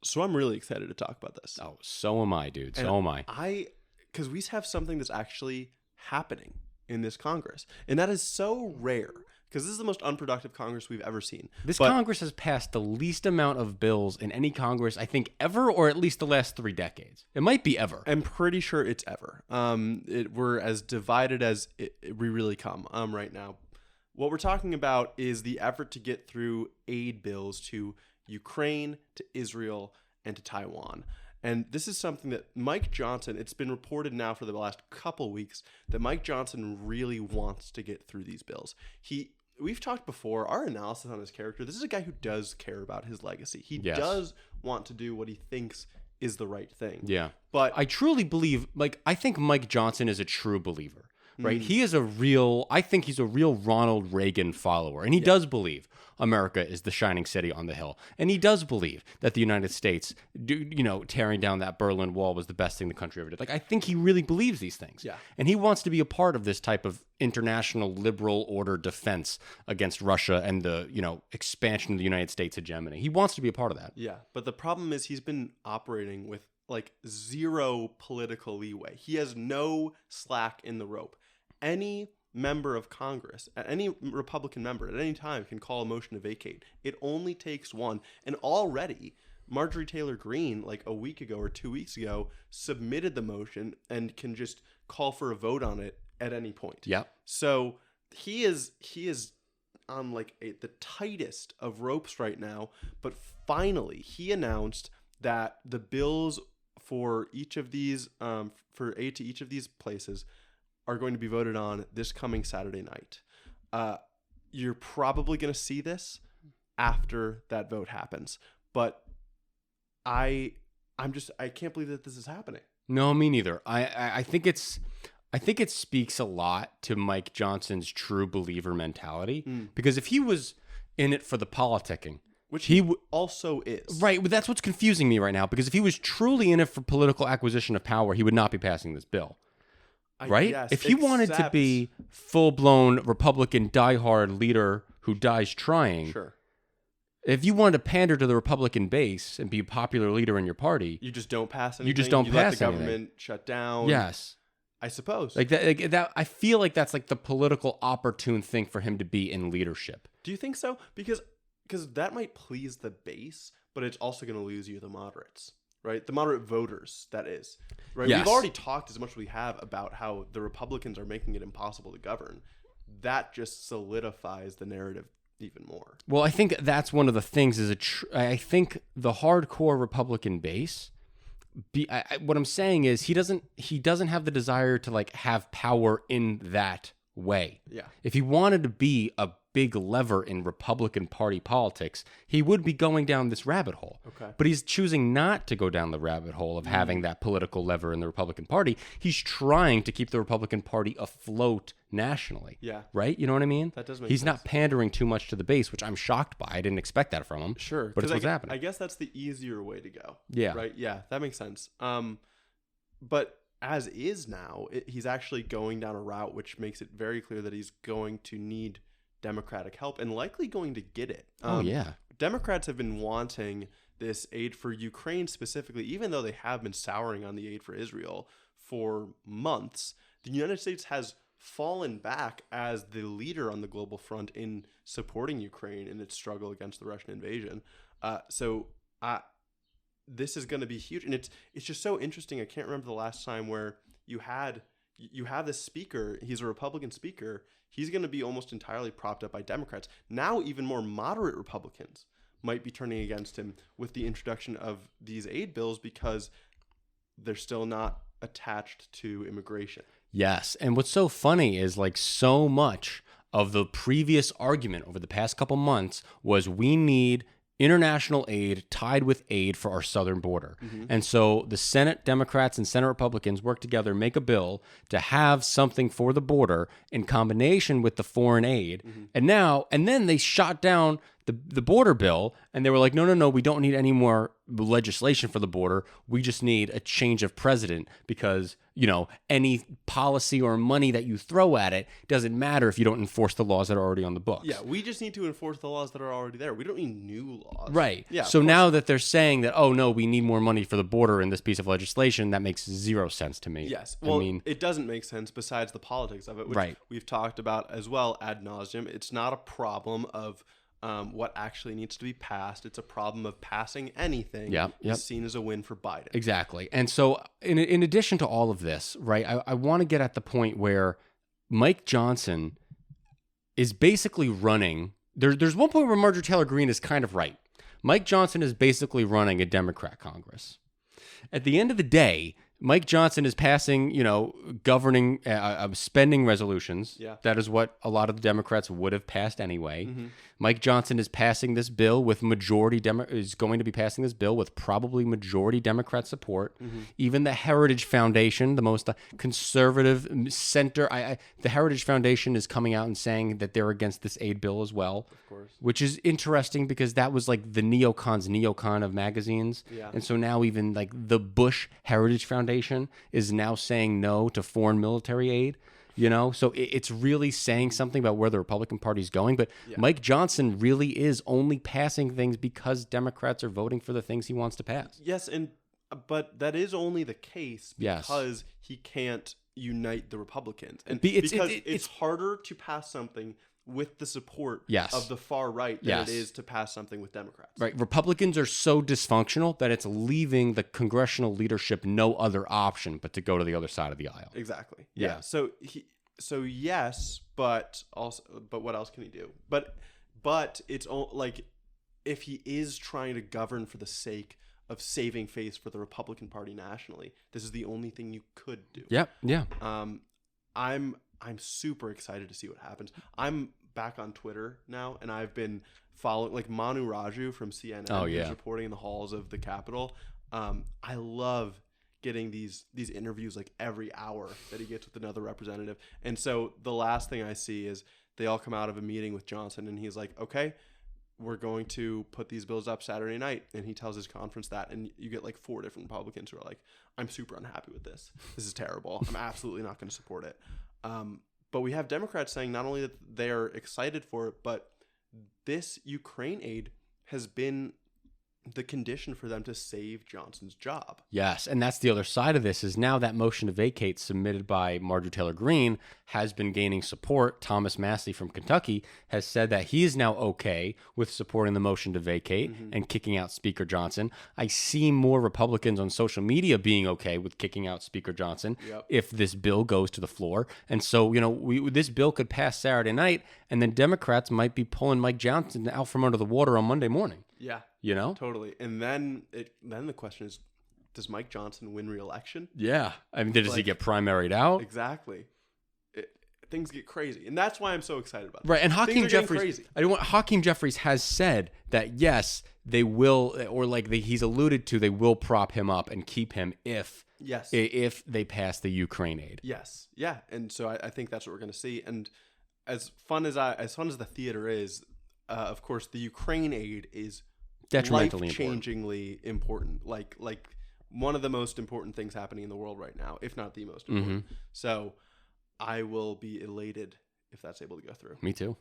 So I'm really excited to talk about this. Oh, so am I, dude. So am I. Because we have something that's actually happening in this Congress. And that is so rare. Because this is the most unproductive Congress we've ever seen. This Congress has passed the least amount of bills in any Congress, I think, ever, or at least the last 3 decades. It might be ever. I'm pretty sure it's ever. We're as divided as we really come right now. What we're talking about is the effort to get through aid bills to Ukraine, to Israel, and to Taiwan. And this is something that Mike Johnson, it's been reported now for the last couple weeks, that Mike Johnson really wants to get through these bills. We've talked before, our analysis on his character, this is a guy who does care about his legacy. He does want to do what he thinks is the right thing. Yeah. But I truly believe, I think Mike Johnson is a true believer, right? I think he's a real Ronald Reagan follower. And he does believe America is the shining city on the hill. And he does believe that the United States, tearing down that Berlin Wall was the best thing the country ever did. I think he really believes these things. Yeah. And he wants to be a part of this type of international liberal order defense against Russia and the, expansion of the United States hegemony. He wants to be a part of that. Yeah. But the problem is he's been operating with zero political leeway. He has no slack in the rope. Any member of Congress, any Republican member at any time can call a motion to vacate. It only takes one. And already Marjorie Taylor Greene, a week ago or 2 weeks ago, submitted the motion and can just call for a vote on it at any point. Yeah. So he is on the tightest of ropes right now. But finally, he announced that the bills for each of these, for aid to each of these places, are going to be voted on this coming Saturday night. You're probably going to see this after that vote happens. But I can't believe that this is happening. No, me neither. I think it speaks a lot to Mike Johnson's true believer mentality. Because if he was in it for the politicking, which he also is. Right, but that's what's confusing me right now. Because if he was truly in it for political acquisition of power, he would not be passing this bill. Right? Yes, if he wanted to be full-blown Republican diehard leader who dies trying, sure. If you wanted to pander to the Republican base and be a popular leader in your party, you just don't pass anything. You just don't pass let the anything. Government shut down. Yes. I suppose. That I feel like that's the political opportune thing for him to be in leadership. Do you think so? Because that might please the base, but it's also going to lose you the moderates. Right? The moderate voters, that is. Right? Yes. We've already talked as much as we have about how the Republicans are making it impossible to govern. That just solidifies the narrative even more. Well, I think that's one of the things I think the hardcore Republican base, what I'm saying is he doesn't have the desire to have power in that way. Yeah. If he wanted to be a big lever in Republican Party politics, he would be going down this rabbit hole. Okay. But he's choosing not to go down the rabbit hole of having that political lever in the Republican Party. He's trying to keep the Republican Party afloat nationally. Yeah. Right? You know what I mean? That does make He's sense. not pandering too much to the base, which I'm shocked by. I didn't expect that from him. Sure. But it's what's happening. I guess that's the easier way to go. Yeah. Right? Yeah, that makes sense. But as is now, he's actually going down a route which makes it very clear that he's going to need Democratic help and likely going to get it. Yeah. Democrats have been wanting this aid for Ukraine specifically, even though they have been souring on the aid for Israel for months. The United States has fallen back as the leader on the global front in supporting Ukraine in its struggle against the Russian invasion. This is going to be huge. And it's just so interesting. I can't remember the last time where you have this speaker. He's a Republican speaker. He's going to be almost entirely propped up by Democrats. Now even more moderate Republicans might be turning against him with the introduction of these aid bills because they're still not attached to immigration. Yes. And what's so funny is so much of the previous argument over the past couple months was we need international aid tied with aid for our southern border. Mm-hmm. And so the Senate Democrats and Senate Republicans work together, make a bill to have something for the border in combination with the foreign aid. Mm-hmm. And then they shot down the border bill, and they were like, no, we don't need any more legislation for the border. We just need a change of president because, any policy or money that you throw at it doesn't matter if you don't enforce the laws that are already on the books. Yeah, we just need to enforce the laws that are already there. We don't need new laws. Right. Yeah. So now that they're saying that, oh, no, we need more money for the border in this piece of legislation, that makes zero sense to me. Yes. Well, it doesn't make sense besides the politics of it, which we've talked about as well ad nauseum. It's not a problem of what actually needs to be passed. It's a problem of passing anything is seen as a win for Biden. Exactly. And so in addition to all of this, right, I want to get at the point where Mike Johnson is basically running. There's one point where Marjorie Taylor Greene is kind of right. Mike Johnson is basically running a Democrat Congress. At the end of the day, Mike Johnson is passing, governing, spending resolutions. Yeah. That is what a lot of the Democrats would have passed anyway. Mm-hmm. Mike Johnson is passing this bill with is going to be passing this bill with probably majority Democrat support. Mm-hmm. Even the Heritage Foundation, the most conservative center, the Heritage Foundation is coming out and saying that they're against this aid bill as well. Of course. Which is interesting because that was like the neocon of magazines. Yeah. And so now even like the Bush Heritage Foundation is now saying no to foreign military aid. So it's really saying something about where the Republican Party is going. But Mike Johnson really is only passing things because Democrats are voting for the things he wants to pass. Yes, but that is only the case because he can't unite the Republicans. And it's harder to pass something with the support of the far right than it is to pass something with Democrats. Right. Republicans are so dysfunctional that it's leaving the congressional leadership no other option but to go to the other side of the aisle. Exactly. Yeah. So yes, but what else can he do? But it's like if he is trying to govern for the sake of saving face for the Republican Party nationally, this is the only thing you could do. Yeah. I'm super excited to see what happens. I'm back on Twitter now, and I've been following like Manu Raju from CNN who's reporting in the halls of the Capitol. I love getting these interviews like every hour that he gets with another representative. And so the last thing I see is they all come out of a meeting with Johnson, and he's like, okay, we're going to put these bills up Saturday night. And he tells his conference that, and you get like 4 different Republicans who are like, I'm super unhappy with this. This is terrible. I'm absolutely not going to support it. But we have Democrats saying not only that they're excited for it, but this Ukraine aid has been the condition for them to save Johnson's job. Yes, and that's the other side of this is now that motion to vacate submitted by Marjorie Taylor Greene has been gaining support. Thomas Massey from Kentucky has said that he is now okay with supporting the motion to vacate and kicking out Speaker Johnson. I see more Republicans on social media being okay with kicking out Speaker Johnson if this bill goes to the floor. And so, this bill could pass Saturday night, and then Democrats might be pulling Mike Johnson out from under the water on Monday morning. Yeah. Totally. And then the question is, does Mike Johnson win re-election? Yeah. I mean, does he get primaried out? Exactly. Things get crazy. And that's why I'm so excited about it. Right. And Hakeem Jeffries has said that, yes, they will, or like he's alluded to, they will prop him up and keep him if they pass the Ukraine aid. Yes. Yeah. And so I think that's what we're going to see. And as fun as the theater is, of course, the Ukraine aid is detrimentally life-changingly important. Like one of the most important things happening in the world right now, if not the most important. So I will be elated if that's able to go through. Me too.